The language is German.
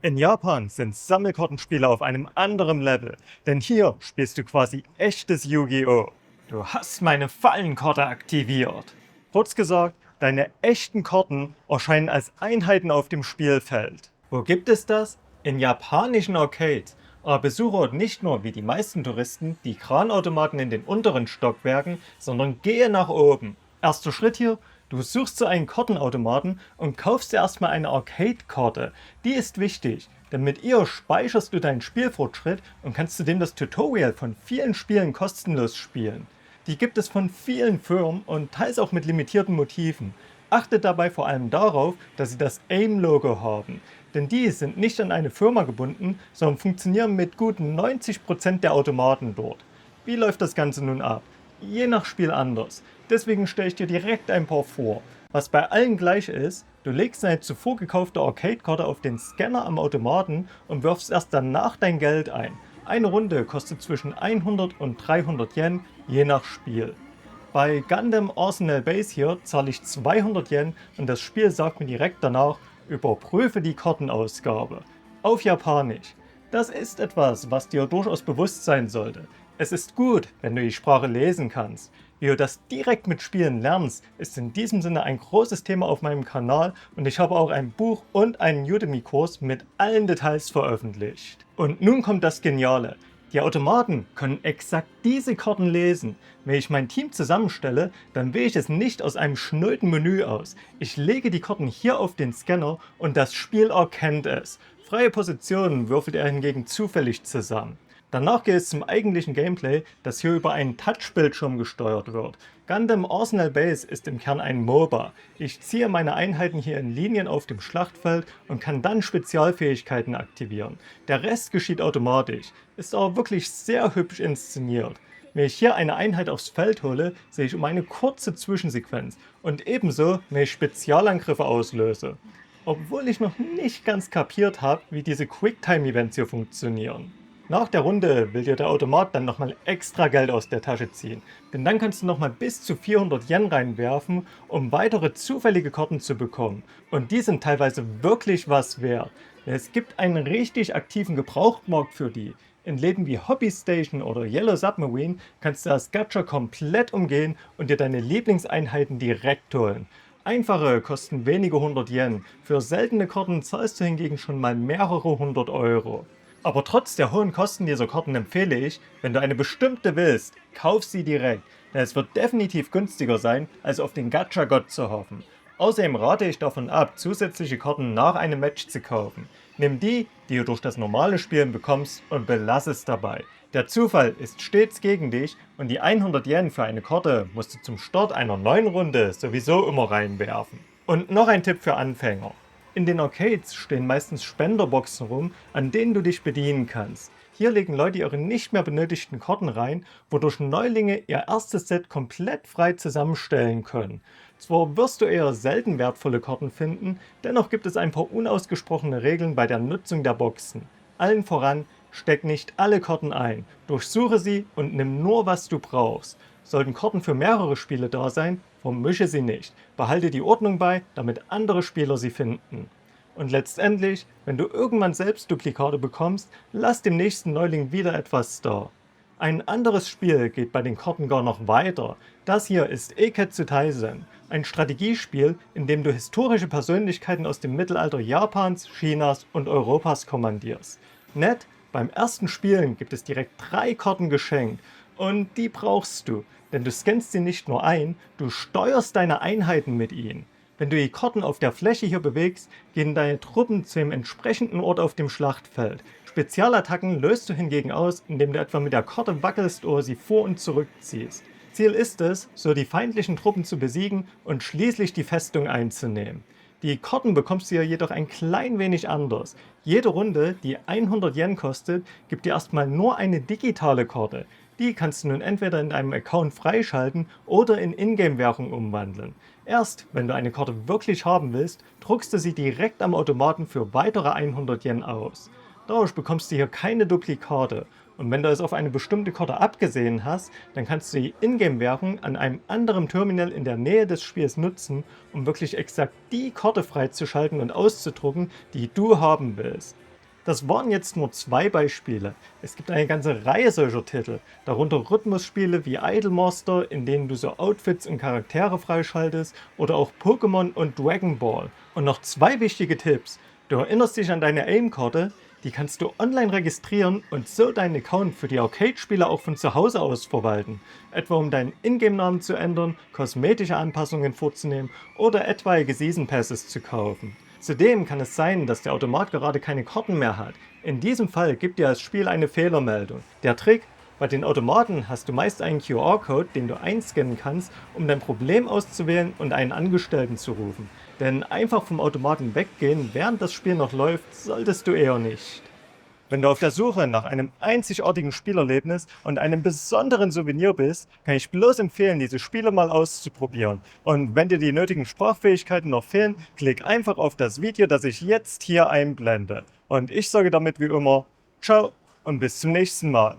In Japan sind Sammelkartenspiele auf einem anderen Level, denn hier spielst du quasi echtes Yu-Gi-Oh! Du hast meine Fallenkarte aktiviert. Kurz gesagt, deine echten Karten erscheinen als Einheiten auf dem Spielfeld. Wo gibt es das? In japanischen Arcades. Aber Besucher nicht nur wie die meisten Touristen die Kranautomaten in den unteren Stockwerken, sondern gehe nach oben. Erster Schritt hier, du suchst so einen Kartenautomaten und kaufst dir erstmal eine Arcade-Karte. Die ist wichtig, denn mit ihr speicherst du deinen Spielfortschritt und kannst zudem das Tutorial von vielen Spielen kostenlos spielen. Die gibt es von vielen Firmen und teils auch mit limitierten Motiven. Achtet dabei vor allem darauf, dass sie das AIM-Logo haben, denn die sind nicht an eine Firma gebunden, sondern funktionieren mit gut 90% der Automaten dort. Wie läuft das Ganze nun ab? Je nach Spiel anders. Deswegen stelle ich dir direkt ein paar vor. Was bei allen gleich ist, du legst deine zuvor gekaufte Arcade-Karte auf den Scanner am Automaten und wirfst erst danach dein Geld ein. Eine Runde kostet zwischen 100 und 300 Yen, je nach Spiel. Bei Gundam Arsenal Base hier zahle ich 200 Yen und das Spiel sagt mir direkt danach, überprüfe die Kartenausgabe. Auf Japanisch. Das ist etwas, was dir durchaus bewusst sein sollte. Es ist gut, wenn du die Sprache lesen kannst. Wie du das direkt mit Spielen lernst, ist in diesem Sinne ein großes Thema auf meinem Kanal und ich habe auch ein Buch und einen Udemy-Kurs mit allen Details veröffentlicht. Und nun kommt das Geniale. Die Automaten können exakt diese Karten lesen. Wenn ich mein Team zusammenstelle, dann wähle ich es nicht aus einem schnöden Menü aus. Ich lege die Karten hier auf den Scanner und das Spiel erkennt es. Freie Positionen würfelt er hingegen zufällig zusammen. Danach geht es zum eigentlichen Gameplay, das hier über einen Touchbildschirm gesteuert wird. Gundam Arsenal Base ist im Kern ein MOBA. Ich ziehe meine Einheiten hier in Linien auf dem Schlachtfeld und kann dann Spezialfähigkeiten aktivieren. Der Rest geschieht automatisch, ist aber wirklich sehr hübsch inszeniert. Wenn ich hier eine Einheit aufs Feld hole, sehe ich um eine kurze Zwischensequenz und ebenso, wenn ich Spezialangriffe auslöse. Obwohl ich noch nicht ganz kapiert habe, wie diese Quicktime-Events hier funktionieren. Nach der Runde will dir der Automat dann nochmal extra Geld aus der Tasche ziehen, denn dann kannst du nochmal bis zu 400 Yen reinwerfen, um weitere zufällige Karten zu bekommen. Und die sind teilweise wirklich was wert. Es gibt einen richtig aktiven Gebrauchtmarkt für die. In Läden wie Hobby Station oder Yellow Submarine kannst du das Gacha komplett umgehen und dir deine Lieblingseinheiten direkt holen. Einfache kosten wenige 100 Yen, für seltene Karten zahlst du hingegen schon mal mehrere 100 €. Aber trotz der hohen Kosten dieser Karten empfehle ich, wenn du eine bestimmte willst, kauf sie direkt, denn es wird definitiv günstiger sein, als auf den Gacha-Gott zu hoffen. Außerdem rate ich davon ab, zusätzliche Karten nach einem Match zu kaufen. Nimm die, die du durch das normale Spielen bekommst und belass es dabei. Der Zufall ist stets gegen dich und die 100 Yen für eine Karte musst du zum Start einer neuen Runde sowieso immer reinwerfen. Und noch ein Tipp für Anfänger. In den Arcades stehen meistens Spenderboxen rum, an denen du dich bedienen kannst. Hier legen Leute ihre nicht mehr benötigten Karten rein, wodurch Neulinge ihr erstes Set komplett frei zusammenstellen können. Zwar wirst du eher selten wertvolle Karten finden, dennoch gibt es ein paar unausgesprochene Regeln bei der Nutzung der Boxen. Allen voran, steck nicht alle Karten ein, durchsuche sie und nimm nur, was du brauchst. Sollten Karten für mehrere Spiele da sein, vermische sie nicht. Behalte die Ordnung bei, damit andere Spieler sie finden. Und letztendlich, wenn du irgendwann selbst Duplikate bekommst, lass dem nächsten Neuling wieder etwas da. Ein anderes Spiel geht bei den Karten gar noch weiter. Das hier ist Eiketsu Taisen, ein Strategiespiel, in dem du historische Persönlichkeiten aus dem Mittelalter Japans, Chinas und Europas kommandierst. Nett, beim ersten Spielen gibt es direkt 3 Karten geschenkt und die brauchst du, denn du scannst sie nicht nur ein, du steuerst deine Einheiten mit ihnen. Wenn du die Karten auf der Fläche hier bewegst, gehen deine Truppen zu dem entsprechenden Ort auf dem Schlachtfeld. Spezialattacken löst du hingegen aus, indem du etwa mit der Karte wackelst oder sie vor- und zurückziehst. Ziel ist es, so die feindlichen Truppen zu besiegen und schließlich die Festung einzunehmen. Die Karten bekommst du ja jedoch ein klein wenig anders. Jede Runde, die 100 Yen kostet, gibt dir erstmal nur eine digitale Karte. Die kannst du nun entweder in deinem Account freischalten oder in Ingame-Währung umwandeln. Erst wenn du eine Karte wirklich haben willst, druckst du sie direkt am Automaten für weitere 100 Yen aus. Dadurch bekommst du hier keine Duplikate. Und wenn du es auf eine bestimmte Karte abgesehen hast, dann kannst du die Ingame-Währung an einem anderen Terminal in der Nähe des Spiels nutzen, um wirklich exakt die Karte freizuschalten und auszudrucken, die du haben willst. Das waren jetzt nur 2 Beispiele. Es gibt eine ganze Reihe solcher Titel, darunter Rhythmusspiele wie Idle in denen du so Outfits und Charaktere freischaltest, oder auch Pokémon und Dragon Ball. Und noch 2 wichtige Tipps. Du erinnerst dich an deine Aim-Karte? Die kannst du online registrieren und so deinen Account für die Arcade-Spiele auch von zu Hause aus verwalten. Etwa um deinen Ingame-Namen zu ändern, kosmetische Anpassungen vorzunehmen oder etwaige Season Passes zu kaufen. Zudem kann es sein, dass der Automat gerade keine Karten mehr hat. In diesem Fall gibt dir das Spiel eine Fehlermeldung. Der Trick: Bei den Automaten hast du meist einen QR-Code, den du einscannen kannst, um dein Problem auszuwählen und einen Angestellten zu rufen. Denn einfach vom Automaten weggehen, während das Spiel noch läuft, solltest du eher nicht. Wenn du auf der Suche nach einem einzigartigen Spielerlebnis und einem besonderen Souvenir bist, kann ich bloß empfehlen, diese Spiele mal auszuprobieren. Und wenn dir die nötigen Sprachfähigkeiten noch fehlen, klick einfach auf das Video, das ich jetzt hier einblende. Und ich sage damit wie immer, ciao und bis zum nächsten Mal.